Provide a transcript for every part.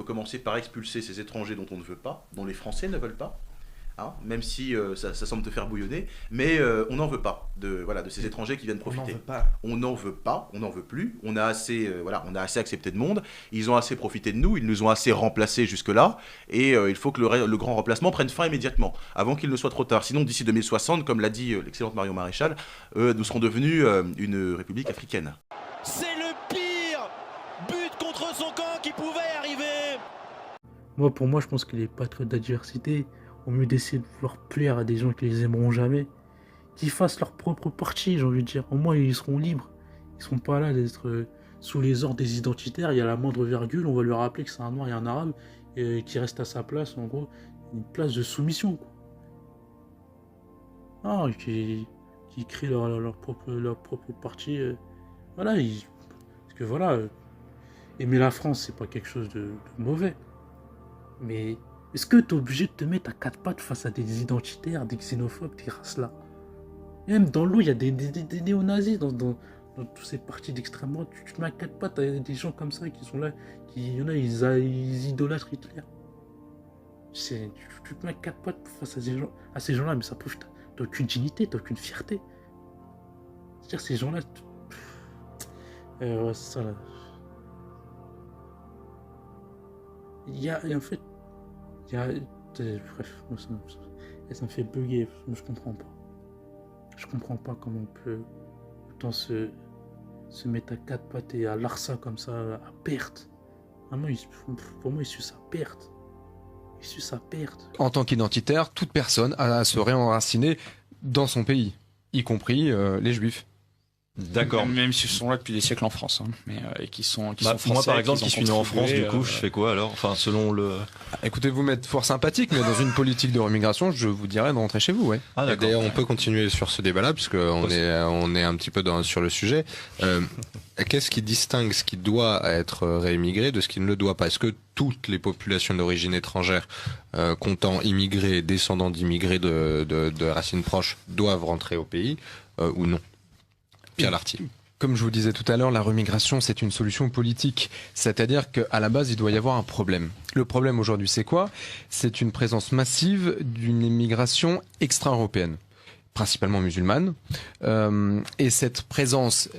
commencer par expulser ces étrangers dont on ne veut pas, dont les Français ne veulent pas. Hein, même si ça semble te faire bouillonner, mais on n'en veut pas de ces étrangers qui viennent profiter. On n'en veut pas, on n'en veut plus. On a assez accepté de monde. Ils ont assez profité de nous, ils nous ont assez remplacés jusque-là, et il faut que le grand remplacement prenne fin immédiatement, avant qu'il ne soit trop tard. Sinon, d'ici 2060, comme l'a dit l'excellente Marion Maréchal, nous serons devenus une république africaine. C'est le pire but contre son camp qui pouvait arriver. Pour moi, je pense que les patriotes de la diversité, au mieux d'essayer de vouloir plaire à des gens qui les aimeront jamais, qu'ils fassent leur propre parti, j'ai envie de dire. Au moins, ils seront libres. Ils seront pas là d'être sous les ordres des identitaires. Il y a la moindre virgule, on va lui rappeler que c'est un noir et un arabe, et qui reste à sa place, en gros, une place de soumission, quoi. Ah, qui créent leur propre parti. Parce que aimer la France, c'est pas quelque chose de mauvais. Mais est-ce que tu es obligé de te mettre à quatre pattes face à des identitaires, des xénophobes, des races-là? Même dans l'eau, il y a des néo-nazis dans tous ces partis d'extrême droite. Tu te mets à quatre pattes à des gens comme ça qui sont là, ils idolâtrent Hitler. Tu te mets à quatre pattes face à ces gens-là, mais ça prouve que t'as aucune dignité, t'as aucune fierté. C'est-à-dire ces gens-là... c'est ça là. Bref, ça me fait bugger, moi je comprends pas. Je comprends pas comment on peut autant se mettre à quatre pattes et à larça comme ça, à perte. Vraiment, pour moi, il suit sa perte. En tant qu'identitaire, toute personne a à se réenraciner dans son pays, y compris les juifs. D'accord. Même s'ils sont là depuis des siècles en France, hein, et qui sont français. Moi, par exemple, qui suis né en France, du coup, je fais quoi alors? Enfin, selon le. Écoutez, vous m'êtes fort sympathique, mais dans une politique de remigration, je vous dirais de rentrer chez vous, ouais. Ah, d'accord. D'ailleurs, on peut continuer sur ce débat-là, puisqu'on est un petit peu sur le sujet. Qu'est-ce qui distingue ce qui doit être réémigré de ce qui ne le doit pas? Est-ce que toutes les populations d'origine étrangère, comptant immigrés, descendants d'immigrés de racines proches, doivent rentrer au pays ou non? Pierre Lartier. Comme je vous disais tout à l'heure, la remigration, c'est une solution politique. C'est-à-dire qu'à la base, il doit y avoir un problème. Le problème aujourd'hui, c'est quoi? C'est une présence massive d'une immigration extra-européenne, principalement musulmane. Et cette présence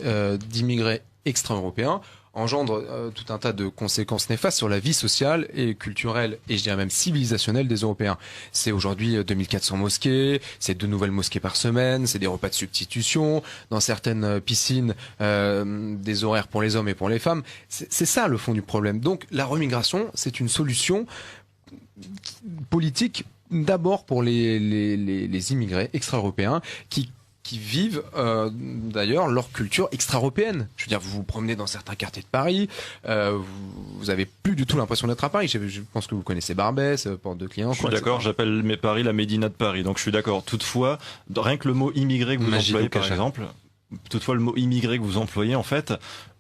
d'immigrés extra-européens engendre tout un tas de conséquences néfastes sur la vie sociale et culturelle et je dirais même civilisationnelle des Européens. C'est aujourd'hui 2400 mosquées, c'est 2 nouvelles mosquées par semaine, c'est des repas de substitution, dans certaines piscines des horaires pour les hommes et pour les femmes. C'est ça le fond du problème. Donc la remigration, c'est une solution politique d'abord pour les immigrés extra-européens qui vivent d'ailleurs leur culture extra-européenne. Je veux dire, vous vous promenez dans certains quartiers de Paris, vous avez plus du tout l'impression d'être à Paris. Je pense que vous connaissez Barbès, Porte de Clignancourt. Je suis d'accord, j'appelle Paris la Médina de Paris, donc je suis d'accord. Toutefois, rien que le mot immigré que vous employez par exemple, toutefois le mot immigré que vous employez en fait,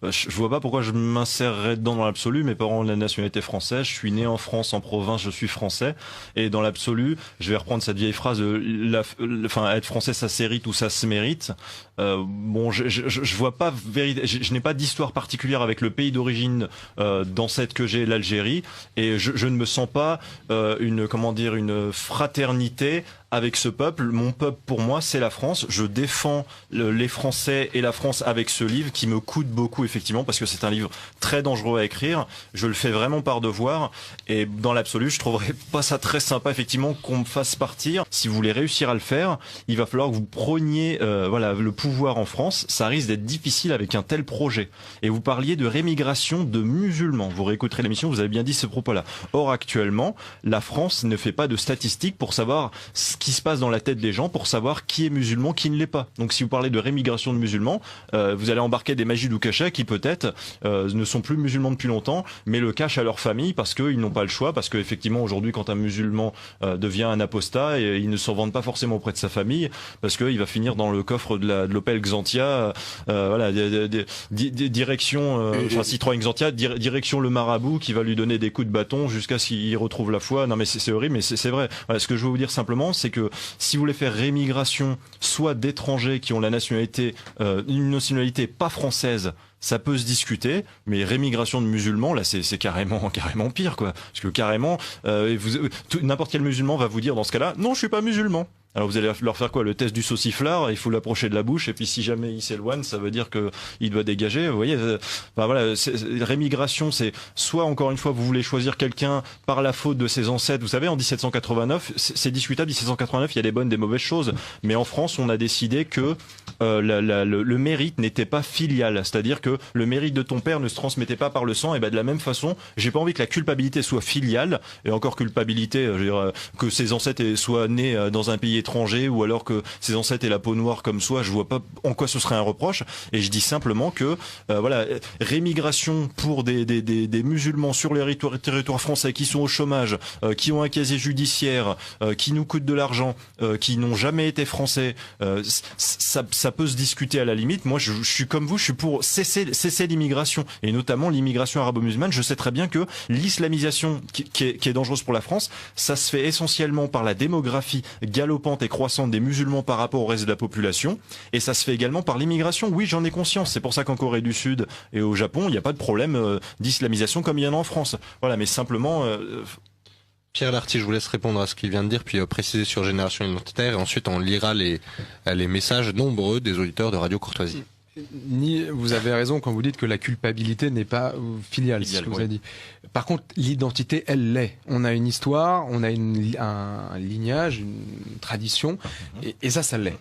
je vois pas pourquoi je m'insérerais dedans dans l'absolu. Mes parents ont la nationalité française, je suis né en France, en province, je suis français, et dans l'absolu, je vais reprendre cette vieille phrase, être français ça s'hérite ou ça se mérite. Je vois pas je n'ai pas d'histoire particulière avec le pays d'origine d'ancêtre que j'ai, l'Algérie, et je ne me sens pas une fraternité avec ce peuple. Mon peuple, pour moi, c'est la France. Je défends les Français et la France avec ce livre qui me coûte beaucoup, effectivement, parce que c'est un livre très dangereux à écrire. Je le fais vraiment par devoir, et dans l'absolu, je trouverais pas ça très sympa, effectivement, qu'on me fasse partir. Si vous voulez réussir à le faire, il va falloir que vous preniez le pouvoir en France. Ça risque d'être difficile avec un tel projet. Et vous parliez de rémigration de musulmans. Vous réécouterez l'émission, vous avez bien dit ce propos-là. Or, actuellement, la France ne fait pas de statistiques pour savoir ce qui se passe dans la tête des gens, pour savoir qui est musulman, qui ne l'est pas. Donc si vous parlez de rémigration de musulmans, vous allez embarquer des Majid ou Kacha qui peut-être ne sont plus musulmans depuis longtemps, mais le cachent à leur famille parce qu'ils n'ont pas le choix, parce qu'effectivement aujourd'hui quand un musulman devient un apostat, il ne s'en vante pas forcément auprès de sa famille, parce qu'il va finir dans le coffre de l'Opel Xantia, direction Citroën Xantia, direction le marabout qui va lui donner des coups de bâton jusqu'à ce qu'il retrouve la foi. Non mais c'est horrible, mais c'est vrai. Voilà, ce que je veux vous dire simplement, c'est que si vous voulez faire rémigration soit d'étrangers qui ont la nationalité, une nationalité pas française, ça peut se discuter, mais rémigration de musulmans, là, c'est carrément pire, quoi. Parce que carrément, n'importe quel musulman va vous dire dans ce cas-là, non, je suis pas musulman. Alors vous allez leur faire quoi? Le test du sauciflard, il faut l'approcher de la bouche, et puis si jamais il s'éloigne, ça veut dire que il doit dégager. Vous voyez, enfin, voilà, rémigration, c'est soit, encore une fois, vous voulez choisir quelqu'un par la faute de ses ancêtres. Vous savez, en 1789, c'est discutable. 1789, il y a des bonnes, des mauvaises choses, mais en France, on a décidé que le mérite n'était pas filial, c'est-à-dire que le mérite de ton père ne se transmettait pas par le sang. Et ben de la même façon, j'ai pas envie que la culpabilité soit filiale, et encore culpabilité, je veux dire, que ses ancêtres soient nés dans un pays étranger, ou alors que ses ancêtres aient la peau noire comme soi, je vois pas en quoi ce serait un reproche. Et je dis simplement que voilà, rémigration pour des musulmans sur les territoires français qui sont au chômage, qui ont un casier judiciaire, qui nous coûtent de l'argent, qui n'ont jamais été français, ça peut se discuter à la limite. Moi, je suis comme vous, je suis pour cesser l'immigration, et notamment l'immigration arabo-musulmane. Je sais très bien que l'islamisation qui est dangereuse pour la France, ça se fait essentiellement par la démographie galopante et croissante des musulmans par rapport au reste de la population, et ça se fait également par l'immigration. Oui, j'en ai conscience. C'est pour ça qu'en Corée du Sud et au Japon, il n'y a pas de problème d'islamisation comme il y en a en France. Voilà, mais simplement... Pierre Larty, je vous laisse répondre à ce qu'il vient de dire, puis préciser sur Génération Identitaire, et ensuite on lira les messages nombreux des auditeurs de Radio Courtoisie. Vous avez raison quand vous dites que la culpabilité n'est pas filiale, c'est ce que vous avez dit. Par contre, l'identité, elle l'est. On a une histoire, on a un lignage, une tradition, et ça l'est.